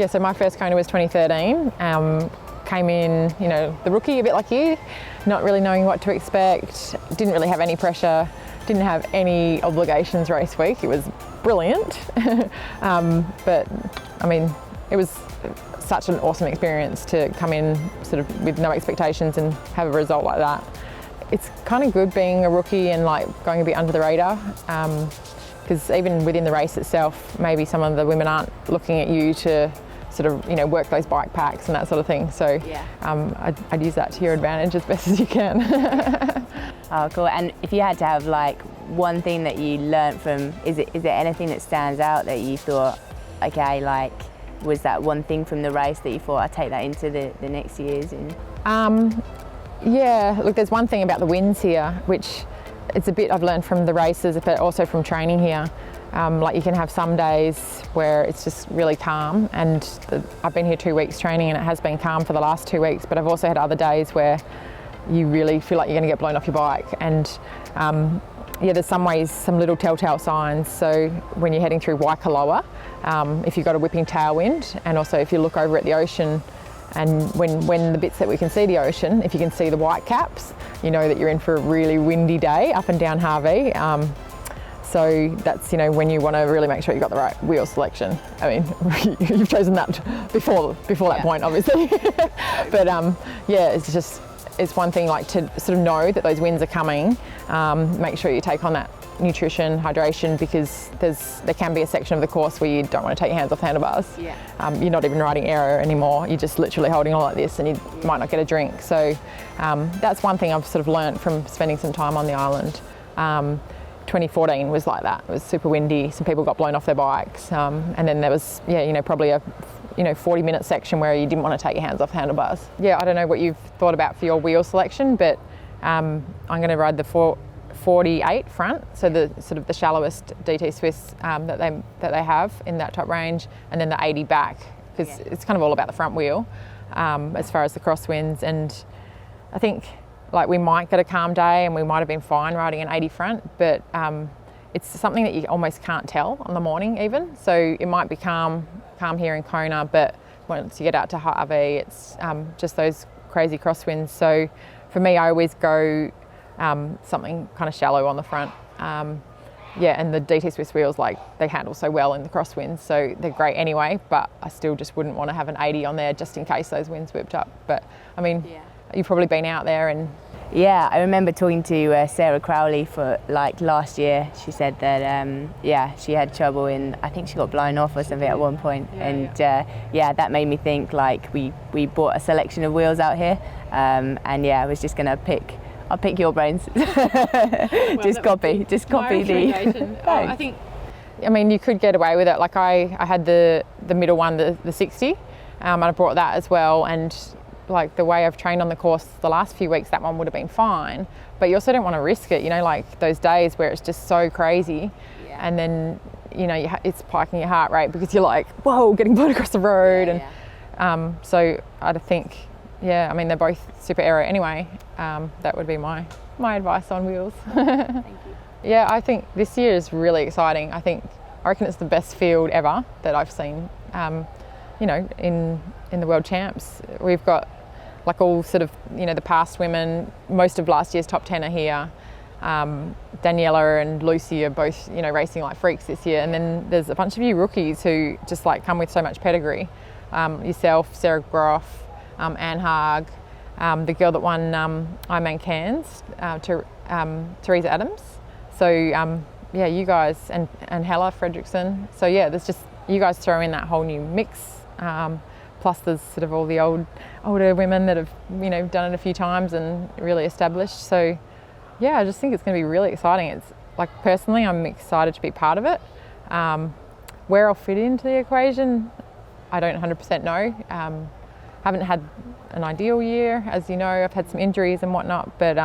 So my first Kona was 2013. Came in, the rookie, a bit like you, not really knowing what to expect, didn't really have any pressure, didn't have any obligations race week. It was brilliant. But I mean, it was such an awesome experience to come in sort of with no expectations and have a result like that. It's kind of good being a rookie and like going a bit under the radar, because even within the race itself, maybe some of the women aren't looking at you to sort of, work those bike packs and that sort of thing. So I'd use that to your advantage as best as you can. Oh, cool. And if you had to have like one thing that you learnt from, is there anything that stands out that you thought, okay, like, was that one thing from the race that you thought, I'd take that into the next years? Yeah, look, there's one thing about the winds here, which it's a bit I've learned from the races, but also from training here. Like you can have some days where it's just really calm, and I've been here 2 weeks training and it has been calm for the last 2 weeks, but I've also had other days where you really feel like you're going to get blown off your bike. And there's some little telltale signs. So when you're heading through Waikoloa, if you've got a whipping tailwind, and also if you look over at the ocean, and when the bits that we can see the ocean, if you can see the white caps, you know that you're in for a really windy day up and down Harvey. So that's, when you want to really make sure you've got the right wheel selection. I mean, you've chosen that before that point, obviously. But it's one thing like to sort of know that those winds are coming. Make sure you take on that nutrition, hydration, because there can be a section of the course where you don't want to take your hands off the handlebars. You're not even riding aero anymore. You're just literally holding on like this, and you might not get a drink. So that's one thing I've sort of learnt from spending some time on the island. 2014 was like that. It was super windy. Some people got blown off their bikes, and then there was probably a 40-minute section where you didn't want to take your hands off the handlebars. I don't know what you've thought about for your wheel selection, but I'm going to ride the 48 front, so the sort of the shallowest DT Swiss that they have in that top range, and then the 80 back, because it's kind of all about the front wheel as far as the crosswinds. And I think like we might get a calm day and we might have been fine riding an 80 front, but it's something that you almost can't tell on the morning even. So it might be calm here in Kona, but once you get out to Harvey, it's just those crazy crosswinds. So for me, I always go something kind of shallow on the front. And the DT Swiss wheels, like, they handle so well in the crosswinds, so they're great anyway, but I still just wouldn't want to have an 80 on there just in case those winds whipped up. But I mean, you've probably been out there and... Yeah, I remember talking to Sarah Crowley for like last year. She said that she had trouble I think she got blown off or something at one point. That made me think like we bought a selection of wheels out here, I was just gonna I'll pick your brains. Just copy the. I mean, you could get away with it. Like I had the middle one, the 60, and I brought that as well. And like the way I've trained on the course the last few weeks, that one would have been fine. But you also don't want to risk it, like those days where it's just so crazy, and then it's piking your heart rate because you're like, whoa, getting blown across the road. So I think. I mean, they're both super aero anyway. That would be my advice on wheels. Thank you. I think this year is really exciting. I reckon it's the best field ever that I've seen, in the World Champs. We've got like all sort of, the past women, most of last year's top 10 are here. Daniela and Lucy are both, racing like freaks this year. And then there's a bunch of you rookies who just like come with so much pedigree. Yourself, Sarah Groff, Anne Haag, the girl that won Ironman Cairns, Teresa Adams. So you guys and Hella Fredrickson. So there's just, you guys throw in that whole new mix. Plus there's sort of all the older women that have done it a few times and really established. So I just think it's going to be really exciting. It's like, personally, I'm excited to be part of it. Where I'll fit into the equation, I don't 100% know. Haven't had an ideal year, as you know. I've had some injuries and whatnot, but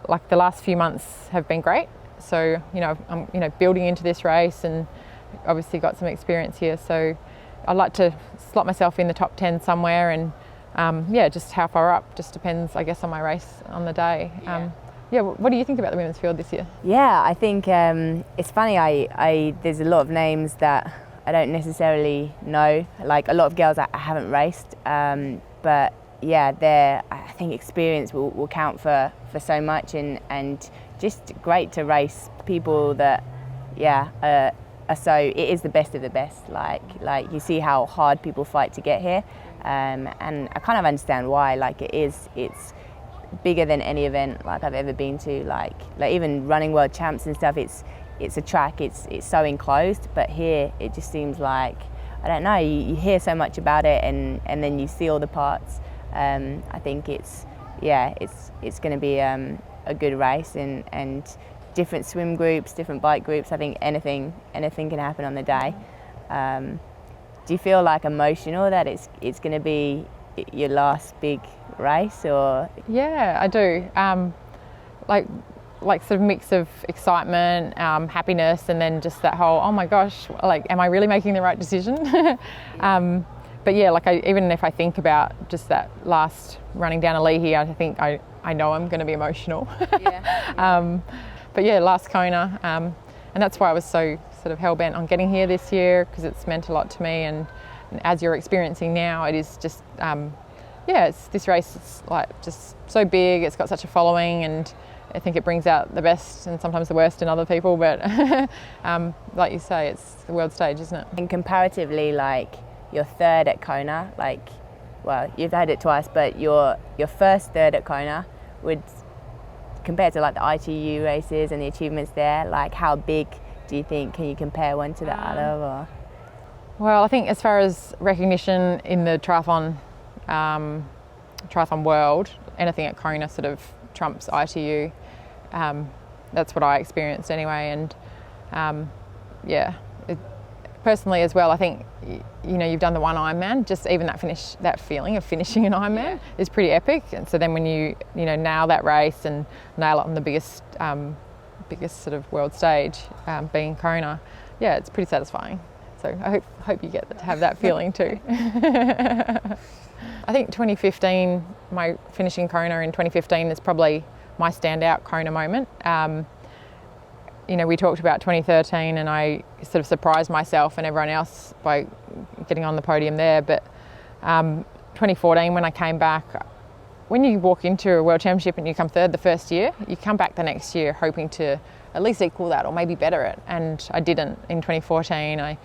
like the last few months have been great. So I'm building into this race and obviously got some experience here. So I'd like to slot myself in the top 10 somewhere, and just how far up just depends, I guess, on my race on the day. What do you think about the women's field this year? I think it's funny. There's a lot of names that don't necessarily know. Like a lot of girls I haven't raced, but yeah, I think experience will count for so much, and just great to race people that so it is the best of the best. Like you see how hard people fight to get here, and I kind of understand why. Like it's bigger than any event like I've ever been to. Like even running world champs and stuff. It's a track. It's so enclosed, but here it just seems like, I don't know. You hear so much about it, and then you see all the parts. I think it's going to be a good race, and different swim groups, different bike groups. I think anything can happen on the day. Do you feel like emotional that it's going to be your last big race, or? Yeah, I do. Like sort of mix of excitement, happiness, and then just that whole, oh my gosh, like, am I really making the right decision? But yeah, like even if I think about just that last running down a lee here, I think I know I'm going to be emotional. But yeah, last Kona, and that's why I was so sort of hell-bent on getting here this year, because it's meant a lot to me, and as you're experiencing now, it is just, this race is like just so big, it's got such a following, and I think it brings out the best and sometimes the worst in other people, but like you say, it's the world stage, isn't it? And comparatively, like, you're third at Kona, like, well, you've had it twice, but your first third at Kona would, compared to like the ITU races and the achievements there, like how big do you think, can you compare one to the other? Or? Well, I think as far as recognition in the triathlon world, anything at Kona sort of trumps ITU. That's what I experienced anyway, and personally as well, I think you've done the one Ironman. Just even that feeling of finishing an Ironman is pretty epic. And so then when you nail that race and nail it on the biggest sort of world stage, being Kona, it's pretty satisfying. So I hope you get to have that feeling too. I think 2015, my finishing Kona in 2015 is probably my standout Kona moment. We talked about 2013, and I sort of surprised myself and everyone else by getting on the podium there. But 2014, when I came back, when you walk into a World Championship and you come third the first year, you come back the next year hoping to at least equal that or maybe better it. And I didn't in 2014. I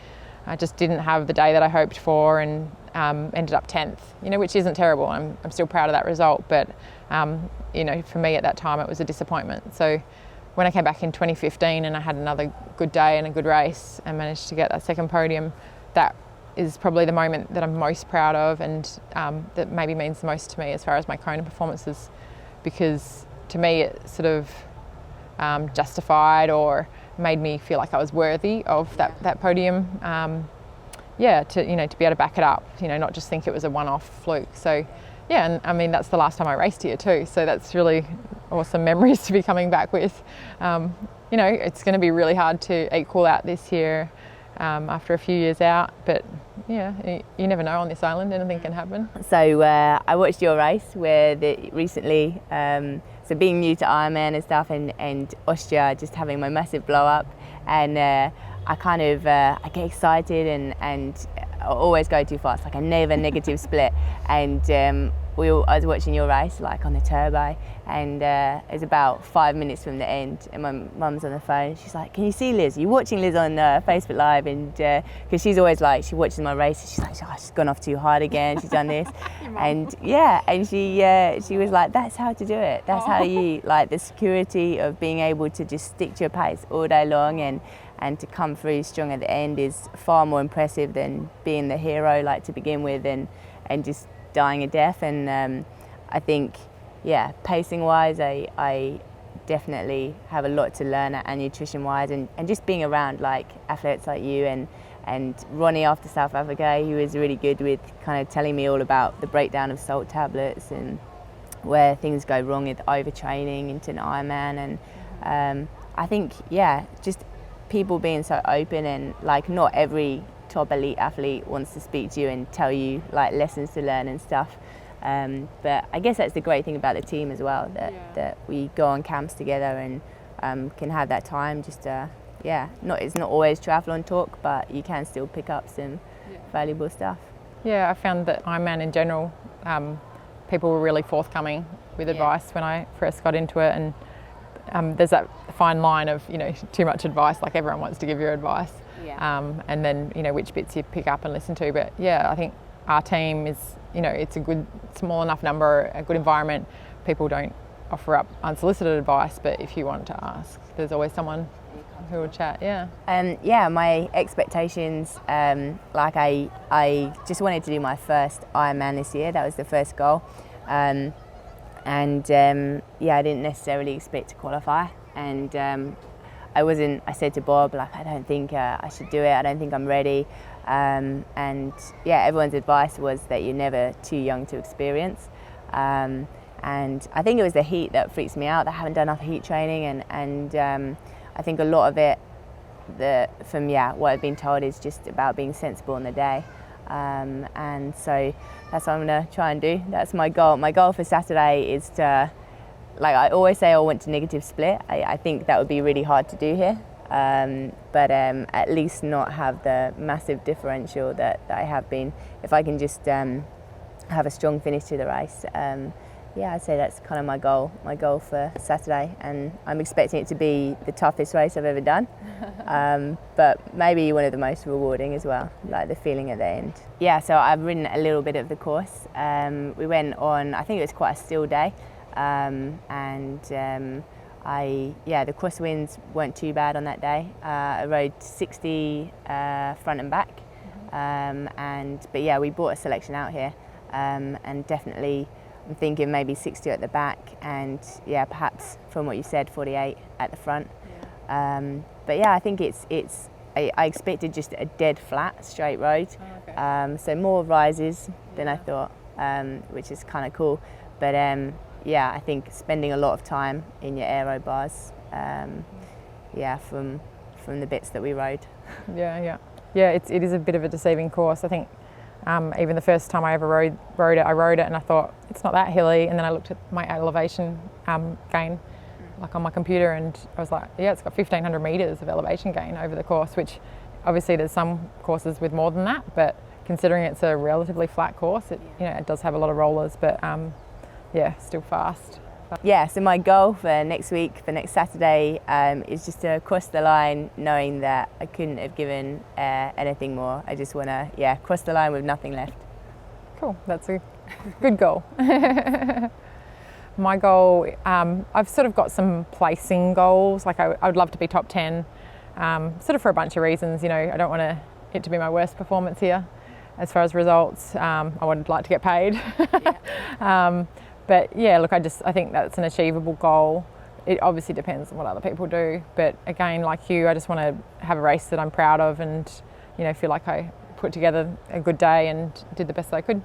just didn't have the day that I hoped for, and ended up 10th, which isn't terrible. I'm still proud of that result, but for me at that time it was a disappointment. So when I came back in 2015 and I had another good day and a good race and managed to get that second podium, that is probably the moment that I'm most proud of, and that maybe means the most to me as far as my Kona performances, because to me it sort of justified or made me feel like I was worthy of that podium. To be able to back it up, not just think it was a one-off fluke. So and I mean, that's the last time I raced here too, so that's really awesome memories to be coming back with. It's going to be really hard to equal out this year after a few years out, but you never know on this island, anything can happen. So I watched your race recently, so being new to Ironman and stuff, and Austria just having my massive blow up, and I kind of I get excited and I always go too fast, like I never negative split, and I was watching your race like on the turbo, and it's about 5 minutes from the end, and my mum's on the phone. She's like, "Can you see Liz? You're watching Liz on Facebook Live?" And because she's always like, she watches my races, she's like, "Oh, she's gone off too hard again. She's done this," and she was like, "That's how to do it. That's how you like the security of being able to just stick to your pace all day long, and to come through strong at the end is far more impressive than being the hero like to begin with, and just dying a death." And I think, pacing wise, I definitely have a lot to learn, and nutrition wise, and just being around like athletes like you and Ronnie after South Africa, he was really good with kind of telling me all about the breakdown of salt tablets and where things go wrong with overtraining into an Ironman. And I think, just people being so open, and like not every top elite athlete wants to speak to you and tell you like lessons to learn and stuff, but I guess that's the great thing about the team as well, that we go on camps together and can have that time just to it's not always triathlon talk, but you can still pick up some valuable stuff. Yeah, I found that Ironman in general, people were really forthcoming with advice when I first got into it, and there's that fine line of, you know, too much advice, like everyone wants to give you advice, and then, you know, which bits you pick up and listen to. But yeah, I think our team is, you know, it's a good, small enough number, a good environment. People don't offer up unsolicited advice, but if you want to ask, there's always someone who will chat. My expectations, like I just wanted to do my first Ironman this year. That was the first goal, I didn't necessarily expect to qualify, and I said to Bob, like, I don't think I should do it, I don't think I'm ready, everyone's advice was that you're never too young to experience, and I think it was the heat that freaks me out. I haven't done enough heat training, and I think a lot of it, what I've been told, is just about being sensible in the day, and so that's what I'm going to try and do. That's my goal. My goal for Saturday is to, like I always say, I want to negative split. I think that would be really hard to do here, but at least not have the massive differential that I have been. If I can just have a strong finish to the race, I'd say that's kind of my goal for Saturday, and I'm expecting it to be the toughest race I've ever done, but maybe one of the most rewarding as well, like the feeling at the end. Yeah, so I've ridden a little bit of the course. We went on, I think it was quite a still day, the cross winds weren't too bad on that day. I rode 60 front and back, we brought a selection out here, and definitely I'm thinking maybe 60 at the back, and perhaps, from what you said, 48 at the front. I think I expected just a dead flat straight road, so more rises than I thought, which is kind of cool. But I think spending a lot of time in your aero bars, from the bits that we rode. It is a bit of a deceiving course. I think even the first time I ever rode it, and I thought it's not that hilly, and then I looked at my elevation gain, like on my computer, and I was like, it's got 1,500 metres of elevation gain over the course, which obviously there's some courses with more than that, but considering it's a relatively flat course, it does have a lot of rollers, but still fast. So my goal for next week, for next Saturday, is just to cross the line knowing that I couldn't have given anything more. I just want to cross the line with nothing left. Cool, that's a good goal. My goal, I've sort of got some placing goals. Like I would love to be top 10, sort of for a bunch of reasons. I don't want it to be my worst performance here as far as results. I would like to get paid. I think that's an achievable goal. It obviously depends on what other people do, but again, like you, I just want to have a race that I'm proud of, and feel like I put together a good day and did the best that I could.